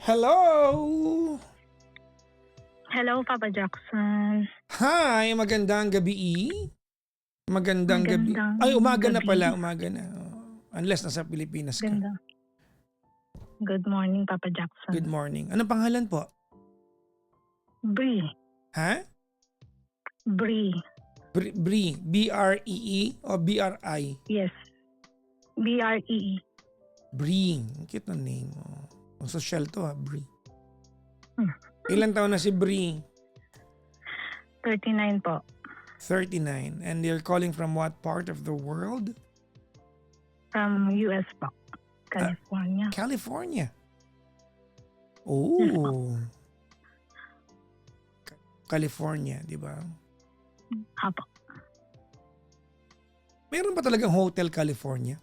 Hello! Hello, Papa Jackson. Hi! Magandang gabi. Magandang gabi. Magandang Ay, umaga na gabi. pala. Umaga na. Unless nasa Pilipinas ka. Ganda. Good morning, Papa Jackson. Good morning. Anong pangalan po? Bree. Ha? Bree. Bree. B-R-E-E o B-R-I? Yes. B-R-E-E. Bree. Ang cute ng name. Ang social to ha, Bree. Hmm. Ilan taon na si Bree? 39 po. 39. And you're calling from what part of the world? From US po. California. California. Oh. California, di ba? Apo. Meron ba talagang Hotel California?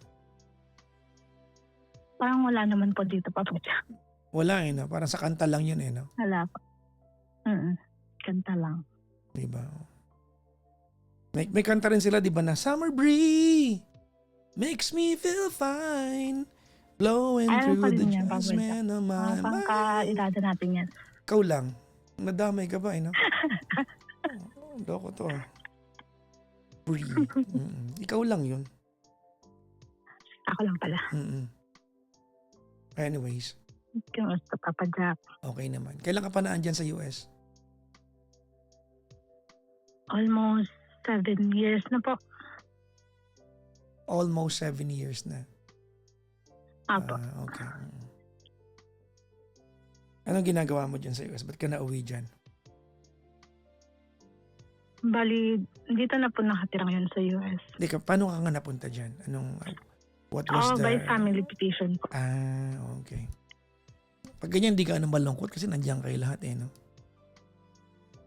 Parang wala naman po dito, Papa Jackson. Wala eh, no? Parang sa kanta lang yun eh, no? Wala po. Kanta lang. Di ba? May kanta rin sila, di ba, na Summer Breeze makes me feel fine blowing Ayaw pa through the rin yan, Papa jasmine of my Pang mind. ka-edada natin yan. Ikaw lang. Nadamay ka ba, eh, no? Loko to, ah. Breeze. Ikaw lang yun. Ako lang pala. Anyways. Kumusta, Papa Jack? Okay naman. Kailan ka pa naandyan sa US? Almost 7 years na po. Almost 7 years na. Apo. Okay. Anong ginagawa mo dyan sa US? Ba't ka nauwi dyan? Bali, dito na po nakatira ngayon sa US. Paano ka nga napunta dyan? What was by family petition po. Okay. Pag ganyan, di ka malungkot kasi nandiyan kayo lahat eh, no?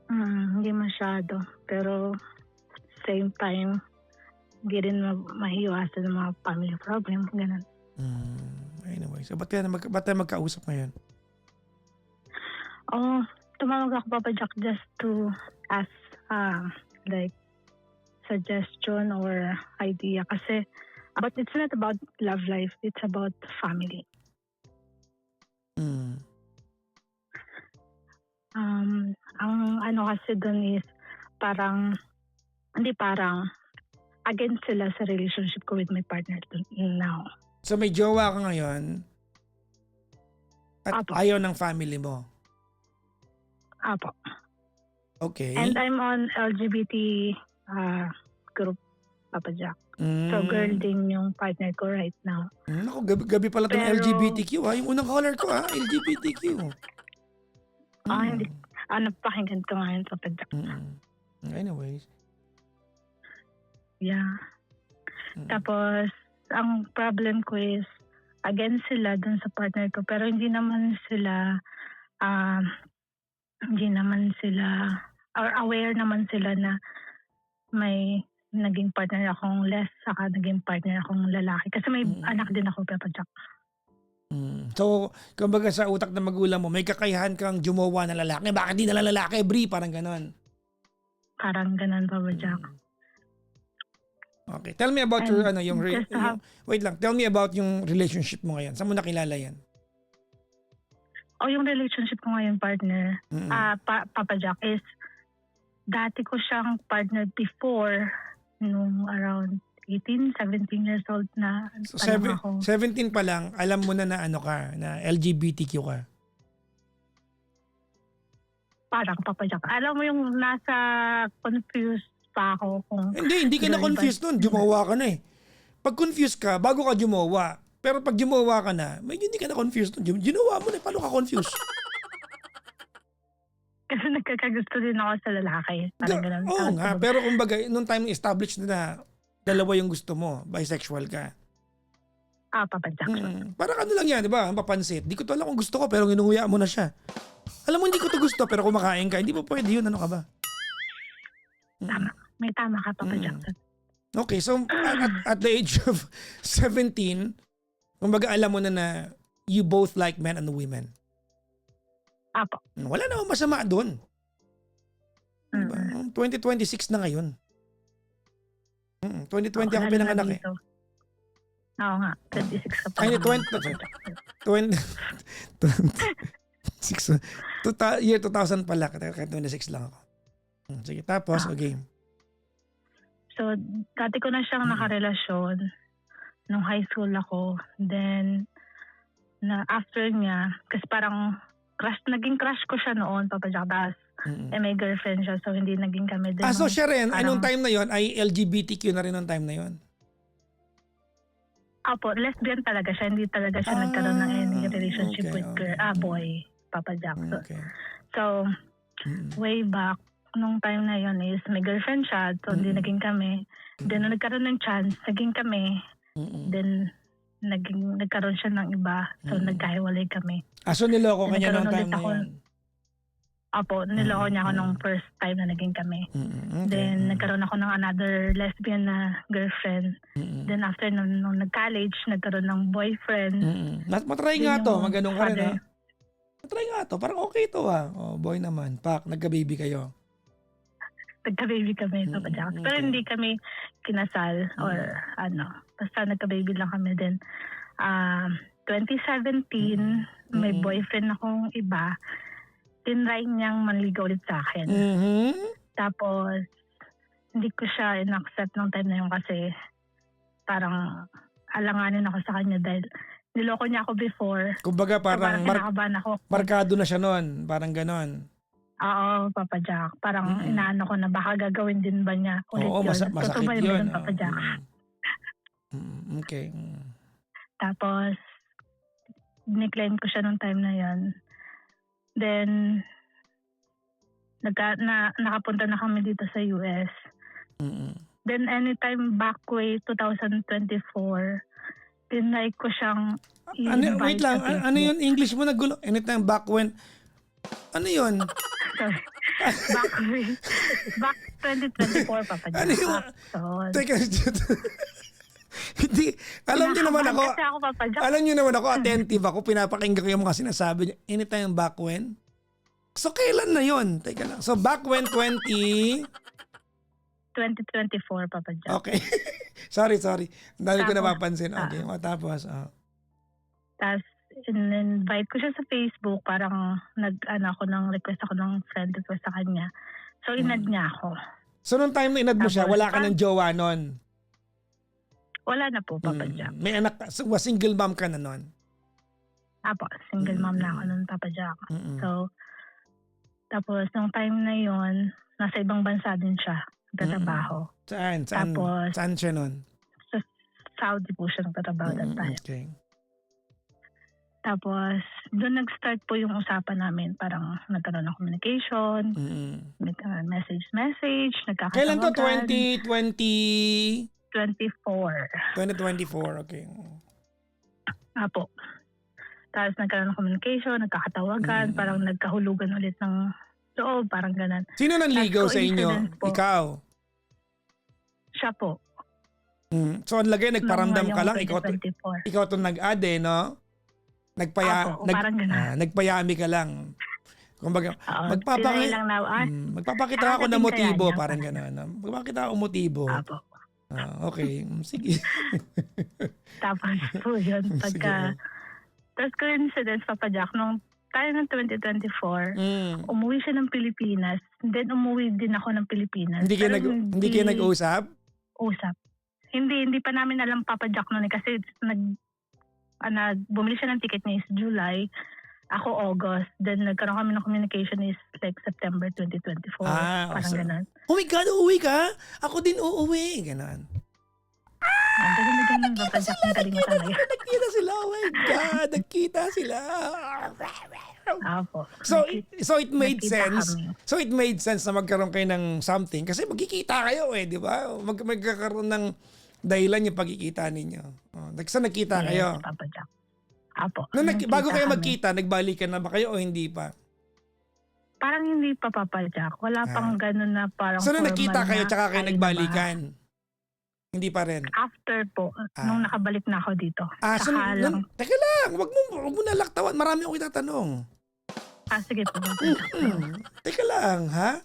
Hindi masyado. Pero, same time, hindi rin maiiwasan ng mga family problem. Ganun. Anyway, so ba't tayo magkausap ngayon? Tumawag ako, Papa Jack, just to ask, like, suggestion or idea. Kasi, but it's not about love life. It's about family. Ang ano kasi doon is against sila sa relationship ko with my partner now. So may jowa ka ngayon at Apo. ayaw ng family mo? Apo. Okay. And I'm on LGBT group, Papa Jack. So girl din yung partner ko right now. Naku, gabi pala itong Pero- LGBTQ ha. Yung unang caller ko ha, LGBTQ. Hindi. Pakinggan ko ngayon, Papa Jack. Anyways. Yeah. Tapos, ang problem ko is, against sila dun sa partner ko, pero hindi naman sila, or aware naman sila na may naging partner akong saka naging partner akong lalaki. Kasi may anak din ako, Papa Jack. So, kumbaga sa utak ng magulang mo, may kakayahan kang jumowa na lalaki. Bakit di na lang lalaki, Bri? Parang ganon. Parang ganun, Papa Jack. Okay. Tell me about wait lang. Tell me about yung relationship mo ngayon. Saan mo nakilala yan? Yung relationship ko ngayon, partner, Papa Jack, is dati ko siyang partner before nung around 18, 17 years old na So, ako. 17 pa lang, alam mo na ano ka, na LGBTQ ka. Parang, Papa Jack. Alam mo yung nasa confused pa ako kung... Hindi ka na confused nun. Jumawa ka na eh. Pag confused ka, bago ka jumawa. Pero pag jumawa ka na, medyo hindi ka na confused nun. Ginawa mo na, paano ka confused? Kasi nagkakagusto din ako sa lalaki. Parang ganun. Oo nga, pero kumbaga, nung time established na dalawa yung gusto mo, bisexual ka. Papa Jack. Parang ano lang yan, di ba? Ang papansit. Di ko to alam kung gusto ko, pero ginuya mo na siya. Alam mo, hindi ko to gusto, pero kumakain ka. Hindi pa pwede yun. Ano ka ba? Tama. May tama ka, Papa Jack. Okay, so at the age of 17, kumbaga alam mo na you both like men and women. Apo. Wala namang masama doon. Diba? 2026 na ngayon. 2020 ako pinanganak eh. Oo nga, 26 ka pa. Ay, 20. Year 2000 pala, kahit 26 lang ako. Sige, tapos, okay. So, dati ko na siyang nakarelasyon nung high school ako. Then, after niya, kasi parang naging crush ko siya noon, Papa Jack. Tapos, may girlfriend siya, so hindi naging kami din. So siya rin, parang, anong time na yon ay LGBTQ na rin nung time na yon? Apo, lesbian talaga siya. Hindi talaga siya nagkaroon ng any relationship with boy, Papa Jack. So way back, nung time na yon is may girlfriend siya, so hindi naging kami. Then nung nagkaroon ng chance, naging kami. Then nagkaroon siya ng iba, so nagkahiwalay kami. So niloko kanya nung time na yon? Apo, niloko niya ako nung first time na naging kami. Then nagkaroon ako ng another lesbian na girlfriend. Then after nung nag-college, nagkaroon ng boyfriend. Matry nga to, maganon ka rin ha? Matry nga to, parang okay to ha. Boy naman, nagka-baby kayo. Nagka-baby kami, Papa Jack. Pero hindi kami kinasal or basta nagka-baby lang kami din. 2017, may boyfriend akong iba. Tinry niyang manligaw ulit sa akin. Tapos, hindi ko siya in-accept ng time na yun kasi parang alanganin ako sa kanya dahil niloko niya ako before. Kumbaga parang kinakabahan ako. Markado na siya noon, parang ganon. Oo, Papa Jack. Parang inaano ko na baka gagawin din ba niya ulit yun. Masakit ba yun. Papa Jack? Okay. Tapos, decline ko siya nung time na yun. Then, nakapunta na kami dito sa US. Then, anytime back way 2024, tinry ko siyang wait lang, ano yun? English mo nagulo? Anytime back when? Ano yun? Sorry. Back 2024, Papa Jack. Ano yun? Teka, hindi. Alam niyo naman ako, attentive ako, pinapakinggan ko yung mga sinasabi niyo. Anytime back when? So, kailan na yun? Teka lang. So, back when 2024, Papa Jack. Okay. sorry. Dahil ko napapansin. Okay, matapos. Tapos, in-invite ko siya sa Facebook. Parang ako ng request ako ng friend request sa kanya. So, inad niya ako. So, nung time na inad mo siya, wala ka ng jowa nun? Wala na po, Papa Jack. May anak, single mom ka na nun? Apo, single mom na ako nun, Papa Jack. So, tapos, nung time na yon nasa ibang bansa din siya, nagtatrabaho. Saan? Tapos, saan siya nun? Sa Saudi po siya nagtatrabaho that time. Okay. Tapos, doon nag-start po yung usapan namin. Parang nagkaroon ng communication, message, nagkakatawagan. Kailan to? 2020? 2024, okay. Apo. Tapos nagkaroon ng communication, nagkakatawagan, parang nagkahulugan ulit ng loob, parang ganun. Sino nanligaw sa inyo? Po. Ikaw? Siya po. So, ang lagay, nagparamdam ka lang. 2024. Ikaw itong nag-ade, no? Parang ganun. Nagpayami ka lang. Kumbaga, magpapakita ako ng motibo, parang gano'n. Magpapakita ako ng motibo. Apo. Okay, sige. Tapos po yun, tapos coincidence, Papa Jack, nung tayo ng 2024, umuwi siya ng Pilipinas, then umuwi din ako ng Pilipinas. Hindi kayo nag-usap? Usap. Hindi pa namin alam, Papa Jack, noon kasi bumili siya ng ticket niya is July, ako August, then nagkaroon kami ng communication is like September 2024. Parang ganun. Oh my God, uuwi ka? Ako din uuwi. Ganun. Ganun, Papa Jack, ang galing mo talaga. Nagkita sila, oh my God, nagkita sila. Apo. So it made sense. So it made sense na magkaroon kayo ng something kasi magkikita kayo di ba? Magkakaroon ng dahilan yung pagkikita ninyo. Saan nagkita kayo? Papa Jack. Apo. Bago kayo magkita, nagbalikan na ba kayo o hindi pa? Parang hindi pa, Papa Jack. Wala pang ganun na parang so nung nakita kayo tsaka kayo nagbalikan? Hindi pa rin? After po, nung nakabalik na ako dito. Teka lang, wag mo nalaktawan. Marami akong itatanong. Sige po. Teka lang, ha?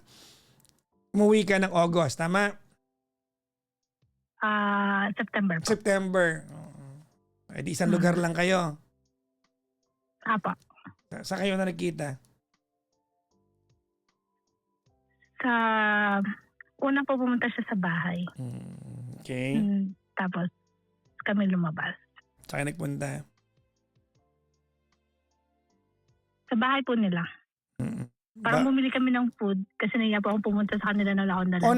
Umuwi ka ng August, tama? September po. September. Di isang lugar lang kayo. Apa. Sa kayo na nagkita? Sa una po pumunta siya sa bahay. Okay. Tapos kami lumabas. Saan kayo nagpunta? Sa bahay po nila. Parang bumili kami ng food kasi naiya po akong pumunta sa kanila na wala akong dala.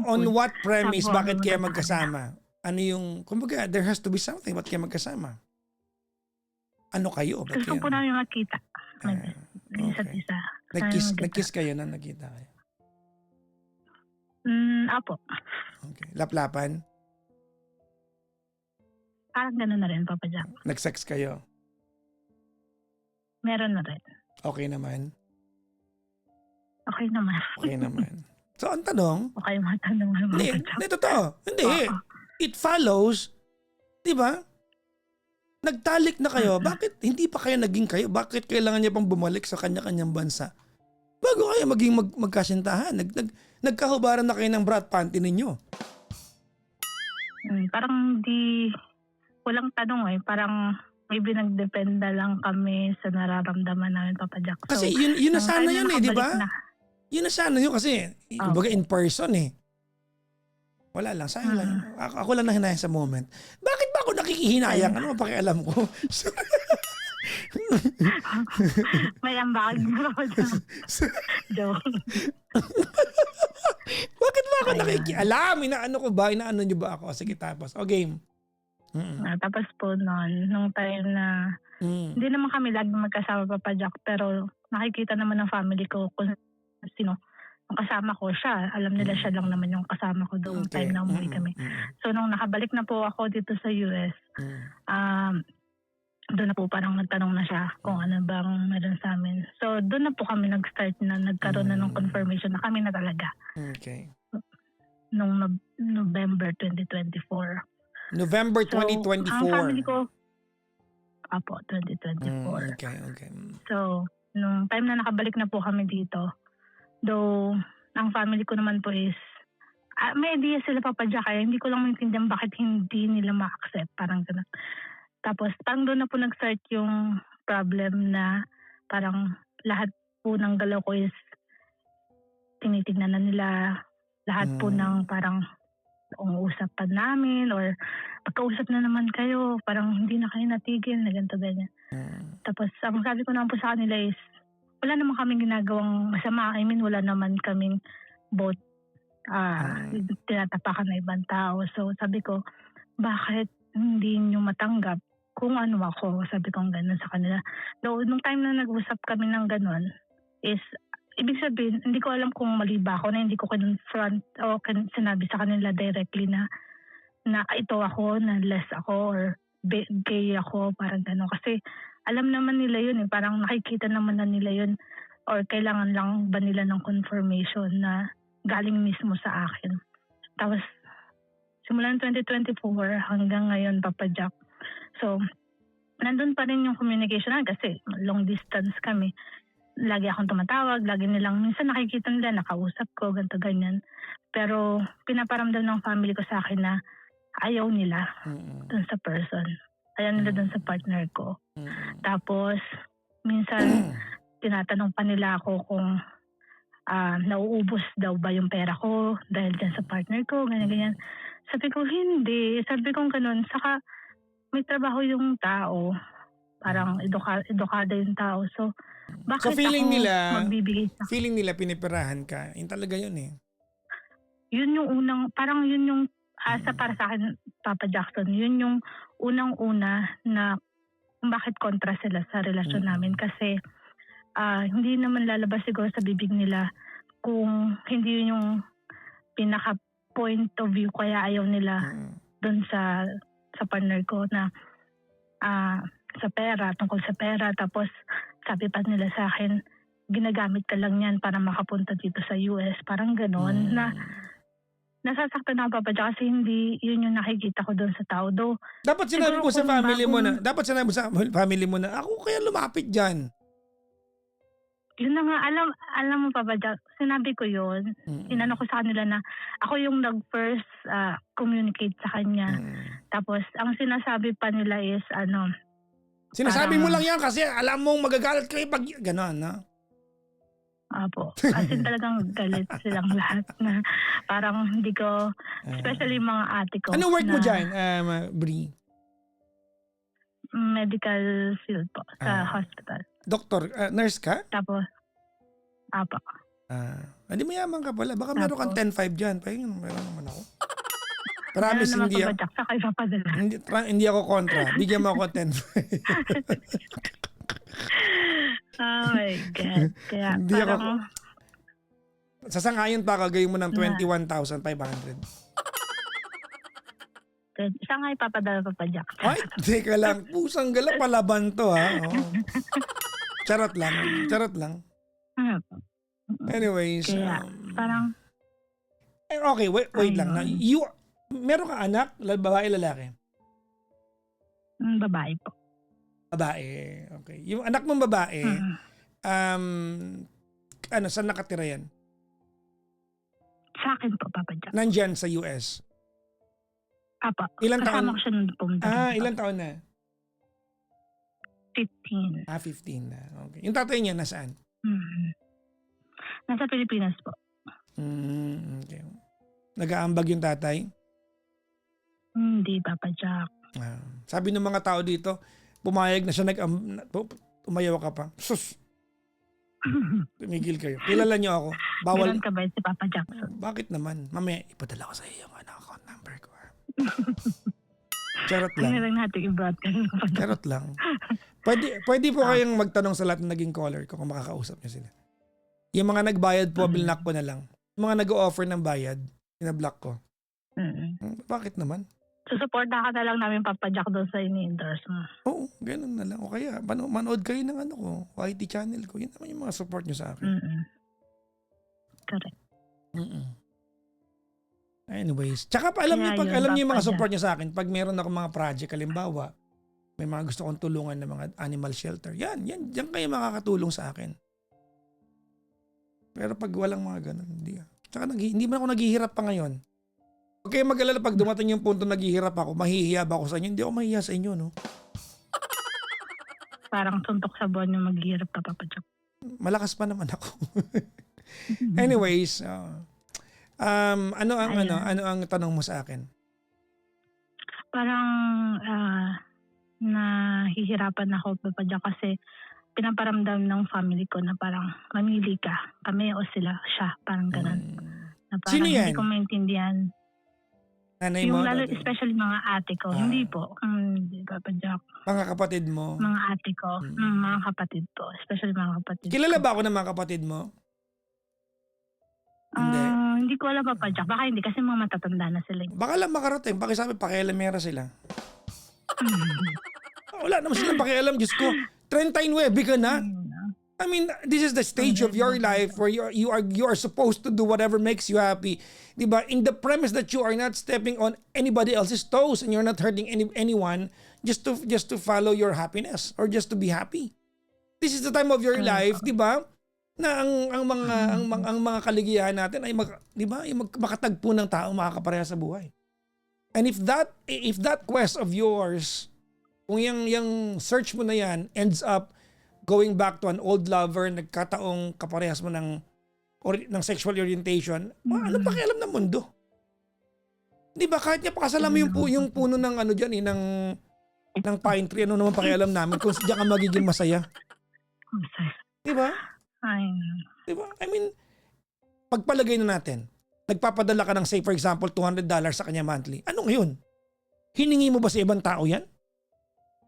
On what premise? Tapos Bakit kayo pumunta sa magkasama? Ano yung, kumbaga, there has to be something. Ba't kayo magkasama? Ano kayo? Ba't Gusto kayo? po namin makita. Isa't Okay. isa. Nag-kiss kayo na nagkita kayo? Apo. Okay. Laplapan? Parang gano'n na rin, Papa Jack. Nag-sex kayo? Meron na rin. Okay naman? Okay naman. Okay naman. So, ang tanong, Okay, matanong mo, hindi, Papa Jack. hindi, totoo. Hindi. It follows, di ba? Nagtalik na kayo, bakit hindi pa kayo naging kayo? Bakit kailangan niya pang bumalik sa kanya-kanyang bansa? Bago kayo maging magkasintahan, nagkahubaran na kayo ng brat panty ninyo. Parang walang tanong parang may binagdependa lang kami sa nararamdaman namin, Papa Jack. So, Kasi yun na nung sana time yun na di nakabalik ba? na, Yun na sana yun kasi, kumbaga in person Wala lang, sayang lang. Ako lang nahinayang sa moment. Bakit ba ako nakikihinayang? Ano pakialam ko? may ambag na Papa Jack. Joke. Bakit ba ako nakikialam? Inaano ko ba? Inaano nyo ba ako? Sige, tapos. O, game. Tapos po nung time na hindi naman kami lagi magkasama, Papa Jack, pero nakikita naman ng family ko kung sino ang kasama ko siya. Alam nila siya lang naman yung kasama ko doon time na umuwi kami. So nung nakabalik na po ako dito sa US, doon na po parang nagtanong na siya kung ano bang meron sa amin. So doon na po kami nag-start na nagkaroon na ng confirmation na kami na talaga. Okay. Nung November 2024. November So, 2024. ang family ko, 2024. Okay. So, nung time na nakabalik na po kami dito, though, ang family ko naman po is, may idea sila, Papa Jack, kaya hindi ko lang maintindihan bakit hindi nila ma-accept. Parang gano'n. Tapos, parang doon na po nag-start yung problem na parang lahat po ng galaw ko is tinitignan na nila. Lahat po ng parang usapan namin or pagkausap na naman kayo, parang hindi na kayo natigil na ganito ganyan. Tapos ang sabi ko naman po sa kanila is wala naman kaming ginagawang masama. I mean, wala naman kaming both tinatapakan na ibang tao. So sabi ko, bakit hindi nyo matanggap kung ano ako? Sabi ko gano'n sa kanila. Though, nung time na nag-usap kami ng gano'n is ibig sabihin, hindi ko alam kung mali ba ako na hindi ko confront o sinabi sa kanila directly na ito ako, na less ako or gay ako, parang gano'n. Kasi alam naman nila yun parang nakikita naman na nila yun or kailangan lang ba nila ng confirmation na galing mismo sa akin. Tapos, simulan 2024 hanggang ngayon, Papa Jack. So, nandun pa rin yung communication kasi long distance kami. Lagi akong tumatawag, lagi nilang, minsan nakikita nila, nakausap ko, ganito, ganyan. Pero pinaparamdam ng family ko sa akin na ayaw nila dun sa person. Ayaw nila dun sa partner ko. Tapos, minsan, tinatanong pa nila ako kung nauubos daw ba yung pera ko dahil dyan sa partner ko, ganyan, ganyan. Sabi ko, hindi. Sabi ko ganun. Saka, may trabaho yung tao. Parang edukado yung tao. So, bakit feeling ako nila, magbibigay sa... feeling nila pinipirahan ka. Yun talaga yun Yun yung unang, parang yun yung, para sa akin, Papa Jackson, yun yung unang-una na kung bakit kontra sila sa relasyon namin. Kasi hindi naman lalabas siguro sa bibig nila kung hindi yun yung pinaka point of view kaya ayaw nila doon sa partner ko na sa pera, tungkol sa pera. Tapos sabi pa nila sa akin, ginagamit ka lang yan para makapunta dito sa US. Parang gano'n na nasasaktan ako, Papa Jack, kasi hindi yun yung nakikita ko doon sa tao. Though, dapat sinabi mo sa family mo na, ako kaya lumapit dyan. Yun na nga, alam mo, Papa Jack, sinabi ko yun. Inano ko sa kanila na ako yung nag-first communicate sa kanya. Tapos, ang sinasabi pa nila is, Sinasabi mo Parang- lang yan kasi alam mong magagalit kayo pag gano'n, no? Apo. As in talagang galit silang lahat na parang hindi ko, especially yung mga ate ko. Ano work mo na dyan, Bri? Medical field po sa Ah. hospital. Doktor, nurse ka? Tapos, apo. Hindi mayaman ka pala. Baka meron kang Tapos, 10-5 dyan. Pahingin, meron naman ako. meron Promise, naman hindi, papadyak sa kayo papadala. hindi ako kontra. Bigyan mo ako 10-5. Oh my God. Kaya Hindi ako- parang, Sasangayon pa ka, gayon mo ng Na. 21,500. siya nga ipapadala papadyak. Ay, teka lang. Pusang gala palaban to, ha? Oo. Charot lang. Charot lang. Anyways. Kaya, parang, Okay, wait lang. Na, ayun. meron ka anak? Babae, lalaki? Babae po. Babae. Okay. Yung anak mong babae, saan nakatira yan? Sa akin po, papadyak. Nandyan sa US. Apo. Ilang taon? Kasama ko siya nung pumunta. Ilang taon na? 15. 15 na. Okay. Yung tatay niya nasaan? Nasa Pilipinas po. Okay. Nag-aambag yung tatay? Hindi, papadyak. Sabi ng mga tao dito, pumayag na siya, umayaw ka pa. Sus! Tumigil kayo. Kilala niyo ako. Bawal. Meron ka ba si Papa Jackson? Bakit naman? Mamaya, ipadala ko sa iyo yung account number ko. Charot lang. Meron natin i-broadcast. Charot lang. Pwede po kayong magtanong sa lahat na naging caller ko kung makakausap niyo sila. Yung mga nagbayad po, binlock ko na lang. Yung mga nag-o-offer ng bayad, pinablock ko. Bakit naman? Susuporta ka na lang namin Papa Jack doon sa ini-endorse mo. Oo, ganun na lang. O kaya, manood kayo ng ano ko, YT channel ko. Yun naman yung mga support nyo sa akin. Correct. Anyways, tsaka pa alam Kaya niyo, pag yun, alam niyo yung mga Papa support niyo sa akin, pag meron ako mga project, halimbawa, may mga gusto kong tulungan ng mga animal shelter, yan kayo makakatulong sa akin. Pero pag walang mga ganun, hindi. Tsaka hindi man ako naghihirap pa ngayon. Huwag kayong mag-alala pag dumating yung punto naghihirap ako, mahihiya ba ako sa inyo? Hindi ako mahihiya sa inyo, no? Parang suntok sa buwan yung maghihirap ka, Papa Jack. Malakas pa naman ako. Anyways, ano ang tanong mo sa akin? Parang nahihirapan ako, Papa Jack, kasi pinaparamdam ng family ko na parang mamili ka, kami o siya, parang ganun. Na parang Sino yan? hindi ko maintindihan. Nanay Yung mo? lalo, especially mga ate ko. Hindi po. Hindi, Papa Jack. Mga kapatid mo? Mga ate ko. Mga kapatid po. Especially mga kapatid Kilala ko. ba ako ng mga kapatid mo? Hindi. Hindi ko alam, Papa Jack. Baka hindi kasi mga matatanda na sila. Baka lang makarating. Pakisabi, pakialamera sila. Wala naman silang pakialam. Diyos ko, 39 ka na. I mean, this is the stage of your life where you are supposed to do whatever makes you happy. Diba? In the premise that you are not stepping on anybody else's toes and you're not hurting anyone just to follow your happiness or just to be happy. This is the time of your life, diba? Na ang mga kaligayahan natin ay makatagpo ng tao makakapareha sa buhay. And if that quest of yours, kung yung search mo na yan ends up going back to an old lover, nagkataong kaparehas mo ng sexual orientation, ano pakialam ng mundo? Di ba? Kahit niya pakasalam mo yung puno ng ano dyan, ng pine tree, ano naman pakialam namin kung diyan ka magiging masaya. Di ba? Di ba? I mean, pagpalagay na natin, nagpapadala ka ng say for example, $200 sa kanya monthly. Ano ngayon? Hiningi mo ba sa ibang tao yan?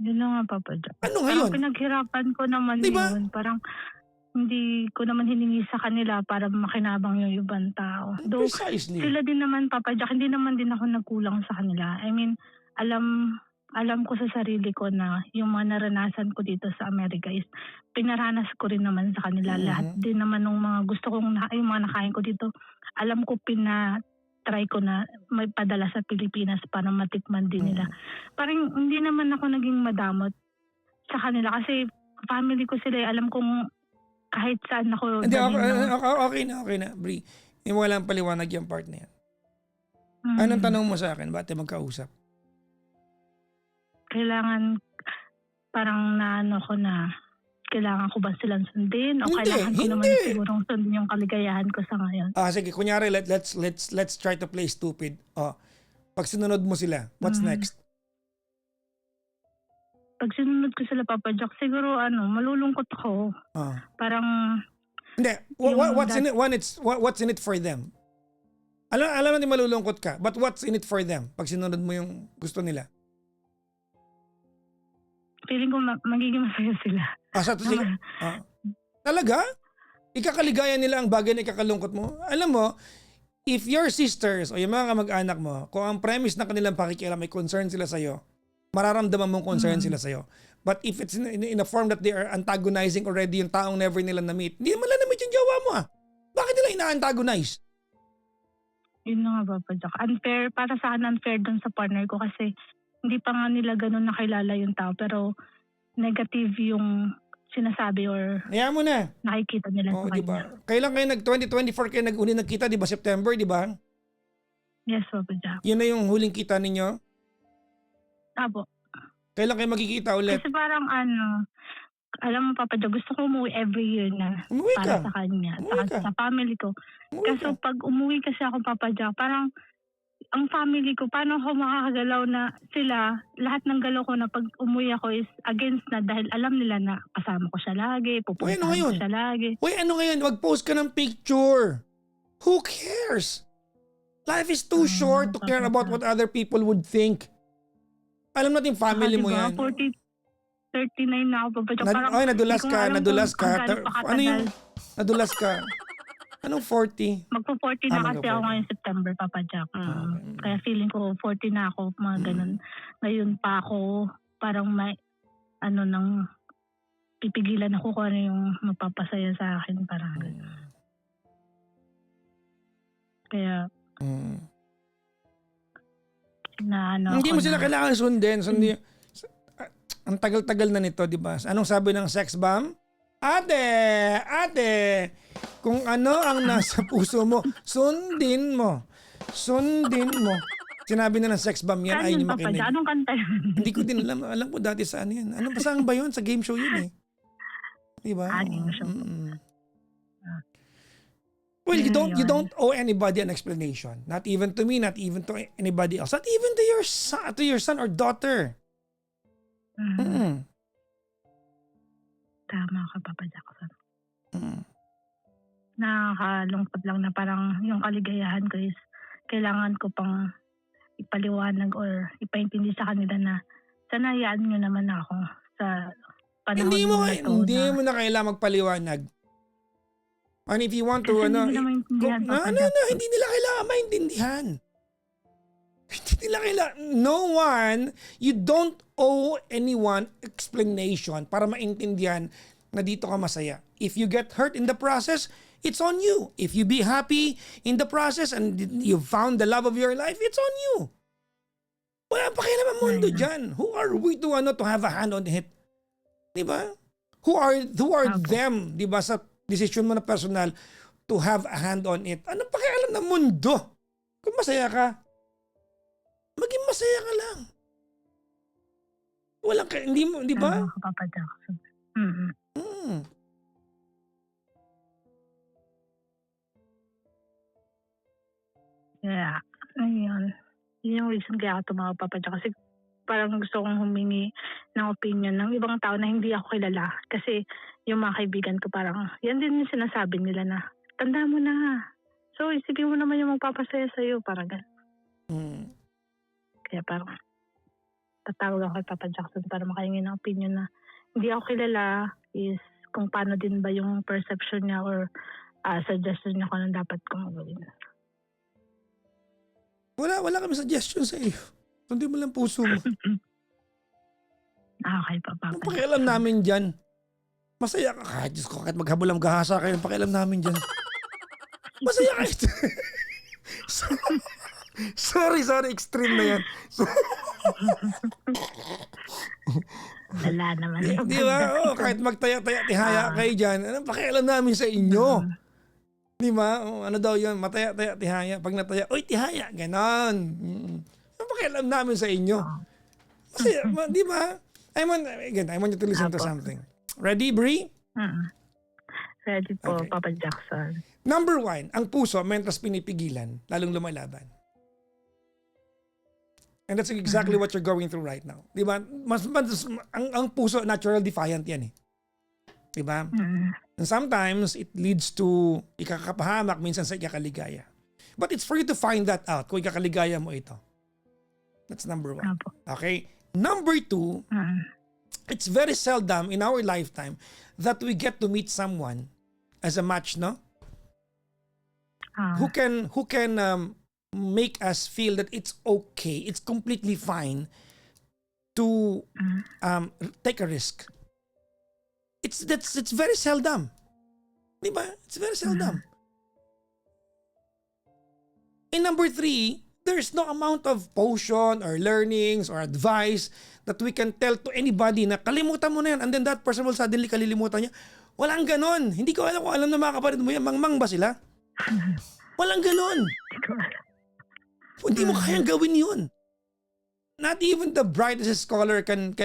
Yun na nga, Papa Jack. Ano ngayon? Parang pinaghirapan ko naman diba? yun. Parang hindi ko naman hiningi sa kanila para makinabang yung ibang tao. Though, Precisely. sila din naman, Papa Jack, hindi naman din ako nagkulang sa kanila. I mean, alam ko sa sarili ko na yung mga naranasan ko dito sa Amerika is pinaranas ko rin naman sa kanila. Lahat din naman ng mga gusto kong, yung mga nakain ko dito, alam ko try ko na may padala sa Pilipinas para matikman din nila. Parang hindi naman ako naging madamot sa kanila kasi family ko sila. Alam kong kahit saan ako... Hindi, okay na, Bri. Hindi mo walang paliwanag yung part na yan. Anong tanong mo sa akin? Ba't tayo magkausap? Kailangan parang naano ko na kailangan ko ba silang sundin o Hindi, kailangan ko naman hindi. sigurong sundin yung kaligayahan ko sa ngayon. Sige, kunyari, let's try to play stupid. Pag sinunod mo sila, what's next? Pag sinunod ko sila, Papa Jack, siguro malulungkot ako. Parang Hindi, what's in it for them? Alam natin malulungkot ka, but what's in it for them pag sinunod mo yung gusto nila? feeling ko magiging masaya sila. Talaga? Ikakaligaya nila ang bagay na ikakalungkot mo? Alam mo, if your sisters o yung mga kamag-anak mo, kung ang premise ng kanilang pakikialam may concern sila sa'yo, mararamdaman mong concern sila sa'yo. But if it's in a form that they are antagonizing already yung taong never nila na-meet, hindi naman lang na-meet yung jowa mo Bakit nila ina-antagonize? Yun na nga, Papa Jack. Unfair, para sa akin unfair dun sa partner ko kasi hindi pa nga nila ganun nakilala yung tao pero negative yung sinasabi or Kaya mo na. nakikita nila sa kanya. Diba? Kailan kayo nag-2024 kayo nag-uli nagkita, di ba? September, di ba? Yes, Papa Jack. Yun na yung huling kita ninyo? Apo. Kailan kayo magkikita ulit? Kasi parang alam mo, Papa Jack, gusto ko umuwi every year na Umuwi para ka. sa kanya, Umuwi ka. sa family ko. Umuwi Kaso ka. pag umuwi kasi ako, Papa Jack, parang ang family ko, paano ako makakagalaw na sila, lahat ng galaw ko na pag umuwi ako is against na dahil alam nila na kasama ko siya lagi, pupuntahan ko ngayon? siya lagi. Uy, ano ngayon? Mag-post ka ng picture. Who cares? Life is too short to care about what other people would think. Alam natin family mo yan. 39 na ako, Papa Jack. Parang Nadulas hindi ko ka, alam nadulas kung ka. gaano pa Ano katagal. yung, nadulas ka? Anong 40? Magpo-40 na kasi magpo-40. ako ngayong September, Papa Jack. Kaya feeling ko 40 na ako, mga ganun. Ngayon pa ako, parang may, nang pipigilan ako kung ano yung magpapasaya sa akin. Parang ganun. Kaya, Hindi mo sila kailangan sundin. Ang tagal-tagal na nito, di ba? Anong sabi ng sex bomb? Ate, kung ano ang nasa puso mo, sundin mo. Sinabi na ng sex bomb yan, ayaw niyo makinig. Anong kanta yun? Hindi ko din alam. Alam ko dati sa ano yan. Ano ba saan ba yun? Sa game show yun Di ba? Game show. Well, you don't owe anybody an explanation. Not even to me, not even to anybody else. Not even to your son or daughter. Tama ka, Papa Jackson. Nakakalungkot lang na parang yung kaligayahan ko is kailangan ko pang ipaliwanag or ipaintindi sa kanila na sana hayaan nyo naman ako sa panahon Hindi na mo na kailangan magpaliwanag. And if you want to, kasi hindi nila maintindihan, Papa Jackson. hindi nila kailangan maintindihan. Hindi nila kailangan. No one, you don't owe anyone explanation para maintindihan na dito ka masaya. If you get hurt in the process, it's on you. If you be happy in the process and you found the love of your life, it's on you. Wala pa kayo naman mundo dyan. Who are we to have a hand on it? Diba? Who are them, diba, sa decision mo na personal to have a hand on it? Ano pa kaya alam ng mundo? Kung masaya ka, maging masaya ka lang. Walang hindi mo, di ba? Tama ka, Papa Jackson. Yeah. Ayun. Yun yung reason kaya ako tumawag, Papa Jack. Kasi parang gusto kong humingi ng opinion ng ibang tao na hindi ako kilala. Kasi yung mga kaibigan ko parang, yan din yung sinasabi nila na, tanda mo na. So, isipin mo naman yung magpapasaya sa'yo. Parang gano'n. Kaya parang, tatawag ako kay Papa Jackson para makahingi ng opinion na hindi ako kilala is kung paano din ba yung perception niya or suggestion niya kung anong dapat kong gawin. Wala kami suggestion sa iyo. Kundi mo lang puso mo. Okay, Papa. Ang pakialam namin dyan. Masaya ka. Diyos ko, kahit maghabol ang gahasa kayo, ang pakialam namin dyan. Masaya ka. Sorry, extreme na yan. Wala naman. Di ba? Kahit magtaya-taya, tihaya kayo dyan. Anong pakialam namin sa inyo? Di ba? Ano daw yun? Mataya-taya, tihaya. Pag nataya, oy, tihaya. Ganon. Anong pakialam namin sa inyo? Masaya, di ba? I want you to listen to Apo. something. Ready, Bri? Mm. Ready po, Okay. Papa Jackson. Number 1, ang puso, mentras pinipigilan, lalong lumalaban. And that's exactly what you're going through right now. Di ba? Ang puso, natural defiant yan eh. Di ba? And sometimes, it leads to ikakapahamak, minsan sa ikakaligaya. But it's for you to find that out kung ikakaligaya mo ito. That's number 1. Apo. Okay? Number 2, it's very seldom in our lifetime that we get to meet someone as a match, no? Who can make us feel that it's okay, it's completely fine to take a risk. It's very seldom. Di ba? It's very seldom. And number 3, there's no amount of potion or learnings or advice that we can tell to anybody na kalimutan mo na yan, and then that person will suddenly kalilimutan niya. Walang ganon. Hindi ko alam kung alam na mga kapatid mo yan. Mangmang ba sila? Walang ganon. Hindi ko alam. Hindi mo kayang gawin yun. Not even the brightest scholar can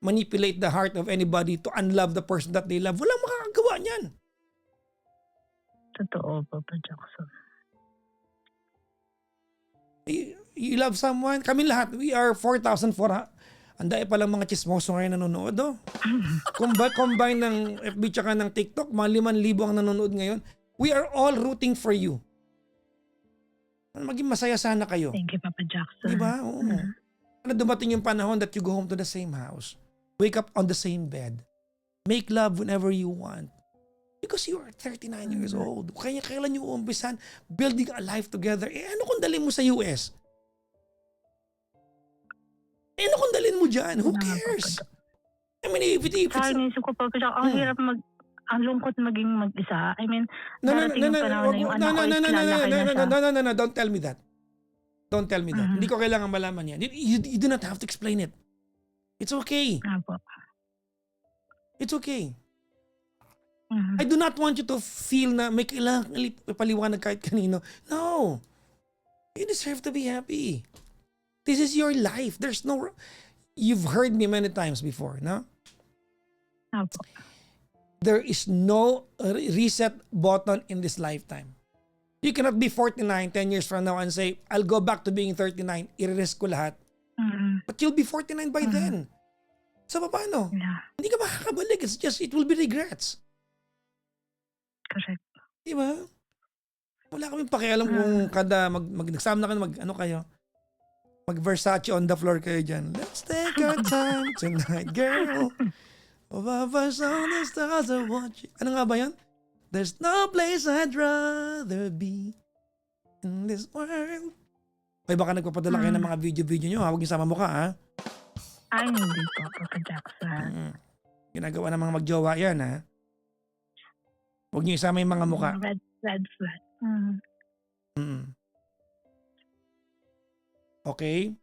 manipulate the heart of anybody to unlove the person that they love. Walang makakagawa niyan. Totoo, Papa Jackson. You love someone? Kami lahat, we are 4,400. Anday pa lang mga chismoso ngayon nanonood, oh. Combine ng FB tsaka ng TikTok, mga 5,000 ang nanonood ngayon. We are all rooting for you. Maging masaya sana kayo. Thank you, Papa Jackson. Diba? Oo. Ano dumating yung panahon that you go home to the same house. Wake up on the same bed. Make love whenever you want. Because you are 39 years old. Kaya kailan nyo umpisan building a life together? Ano kung dalhin mo sa US? Ano kung dalhin mo dyan? Who cares? I mean, if it's... Sa akin, isip ko, Papa Jackson, ang hirap ang lungkot maging mag-isa. I mean, darating yung panahon na yung anak ko is lalaki na siya. No, don't tell me that. Don't tell me that. Hindi ko kailangan malaman yan. You do not have to explain it. It's okay. Apo. It's okay. I do not want you to feel na may kailangan paliwanag kahit kanino. No. You deserve to be happy. This is your life. There's no... You've heard me many times before, no? Apo. There is no reset button in this lifetime. You cannot be 49 10 years from now and say, I'll go back to being 39. I-risk ko lahat. But you'll be 49 by then. So, paano? Yeah. Hindi ka makakabalik. It's just, it will be regrets. Correct. Diba? Wala kaming pakialam kung kada nagsama na kayo, ano kayo? Mag Versace on the floor kayo dyan. Let's take our time tonight, girl. Above us on the stars I watch you. Ano nga ba yan? There's no place I'd rather be in this world. Ay, baka nagpapadala kayo ng mga video-video nyo. Huwag niyo sama mukha, ha? Ay, hindi po, Papa Jackson. Ginagawa ng mga magjowa yan, ha? Huwag niyo isama yung mga mukha. Red flag. Okay?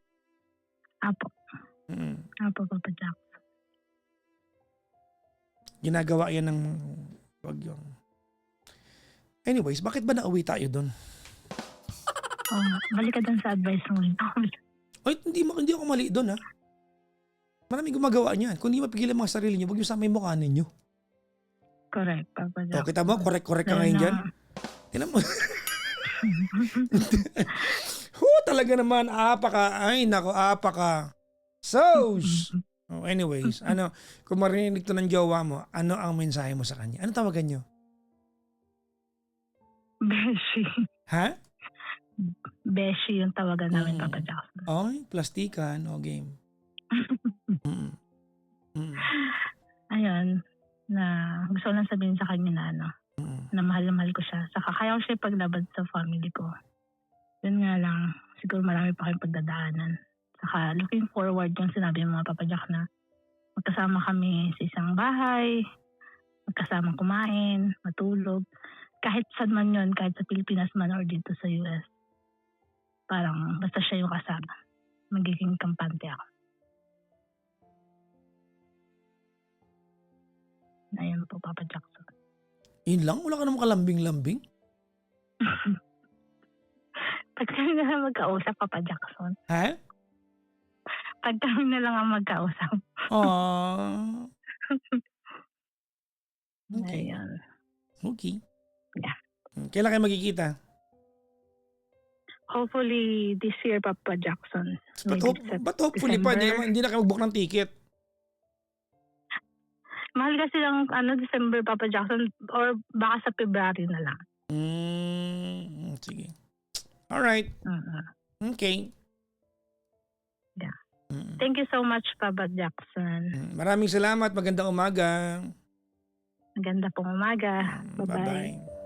Apo. Apo, Papa Jackson. Ginagawa yan ng wag yung... Anyways, bakit ba nauwi tayo doon? Balik ka dun sa advice mo. Ay, hindi ako mali doon, ha? Maraming gumagawa niyan. Kung hindi mapigilan mga sarili niyo, huwag niyo sama yung mukha ninyo. Correct, Papa Jackson. O, kita mo? Correct ka ngayon dyan. Tinan mo. Talaga naman, apa ka. Anyways, kung marinig to ng jowa mo, ano ang mensahe mo sa kanya? Ano tawagan nyo? Beshi. Ha? Beshi yung tawagan namin, Papa Jackson. Ay, plastikan o game. Ayun, na gusto ko lang sabihin sa kanya na na mahal na mahal ko siya. Saka kaya ko siya ipaglaban sa family ko. Yun nga lang, siguro marami pa kayong pagdadaanan. Saka looking forward yung sinabi mo, Papa Jack, na magkasama kami sa isang bahay, magkasama kumain, matulog. Kahit saan man yun, kahit sa Pilipinas man or dito sa US. Parang basta siya yung kasama. Magiging kampante ako. Ayun po, Papa Jackson. Yun lang? Wala ka naman kalambing-lambing? Pag kami na lang magkausap, Papa Jackson. Ha? Pag kami na lang ang magkausap. Aww. Okay. Ayun. Okay. Yeah. Kailan kayo magkikita? Hopefully this year, Papa Jackson. Ba't hopefully pa? December. Hindi na kayo mag-book ng ticket. Mahal kasi lang December, Papa Jackson, or baka sa February na lang. Sige. Alright. Okay. Yeah. Thank you so much, Papa Jackson. Maraming salamat. Magandang umaga. Maganda pong umaga. Bye-bye. Bye-bye.